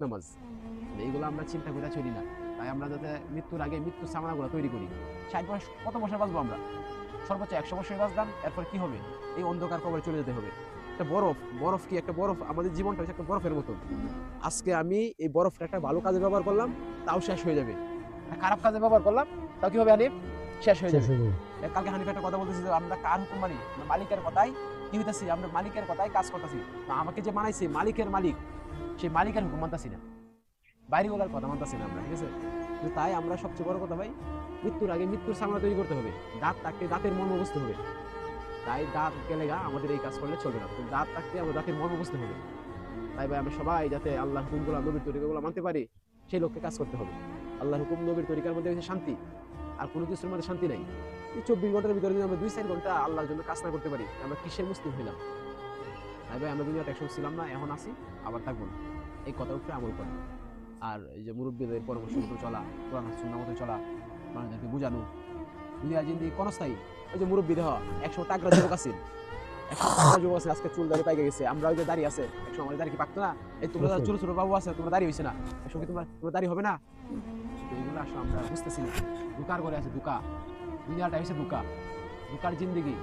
নামাজ। এইগুলো আমরা চিন্তা করে চলি না। তাই আমরা যাতে মৃত্যুর আগে মৃত্যুর সামানাগুলো তৈরি করি। 60 বয়স কত বছর বাঁচবো আমরা? সর্বোচ্চ 100 বছর বাঁচলাম, এরপর কি হবে? এই অন্ধকার কবরে চলে যেতে হবে। একটা বরফ কি একটা বরফ, আমাদের জীবনটা হচ্ছে একটা বরফের মতন। আজকে আমি এই বরফটা একটা ভালো কাজে ব্যবহার করলাম, তাও শেষ হয়ে যাবে। একটা খারাপ কাজে ব্যবহার করলাম, তাও কি হবে হানিফ? শেষ হয়ে শেষ যাবে। হয়ে যাবে। কালকে হানিফ একটা কথা বলতেছি যে আমরা কার হুকুম মানি? আমরা মালিকের কথাই কি হইতাছি? আমরা মালিকের কথাই কাজ করতেছি। আমাকে যে বানাইছে মালিকের মালিক, সেই মালিকের হুকুম মানতাছি না, বাইরেওয়ালার কথা মানতাছি না আমরা, ঠিক আছে? তো তাই আমরা সবচেয়ে বড় কথা ভাই, মৃত্যুর আগে মৃত্যুর সামনা তৈরি করতে হবে। দাঁত থাকতে দাঁতের মর্ম বুঝতে হবে। তাই দাঁত গেলে আমাদের এই কাজ করলে চলবে না। তো দাঁত থাকতে আমাদের দাঁতের মর্ম বুঝতে হবে। তাই ভাই আমরা সবাই যাতে আল্লাহর হুকুমগুলো, নবীর তরিকাগুলো মানতে পারি, সেই লক্ষ্যে কাজ করতে হবে। আল্লাহর হুকুম, নবীর তরিকার মধ্যে হচ্ছে শান্তি, আর কোনো কিছুর মধ্যে শান্তি নাই। এই 24 ঘন্টার ভিতরে যদি আমরা 2-4 ঘন্টা আল্লাহর জন্য কাজ না করতে পারি, আমরা কিসের মুসলিম হইলাম? তাই ভাই আমরা দুনিয়াতে একসময় ছিলাম না, এখন আছি, আবার থাকবো না। এই কথার উপরে আমল করা, আর এই যে মুরব্বীদের পরামর্শ মতো চলা, কোরআন সুন্নাহ মতো চলা, মানুষদেরকে বোঝানো। দুনিয়া জিন্দেগি ক্ষণস্থায়ী। ওই যে মুরব্বী দেহ, একসময় তাগড়া যুবক আছেন, একসময় তাগড়া যুবক আছেন, আজকে চুল দাড়ি পাইকে গেছে। আমরা ওই যে দাড়ি আছে, একসময় আমাদের দাড়ি কি পাকতো না? এই তোমরা যারা অবশ্যই। ছোট ছোট বাবু আছে, তোমরা দাড়ি হইছে না, একসময় কি তোমরা দাড়ি হবে না? তো এগুলো আসলে আমরা বুঝতেছি না। দুকার করে আছে দুকা, দুনিয়াটা হচ্ছে দুকা, দুকার জিন্দেগি।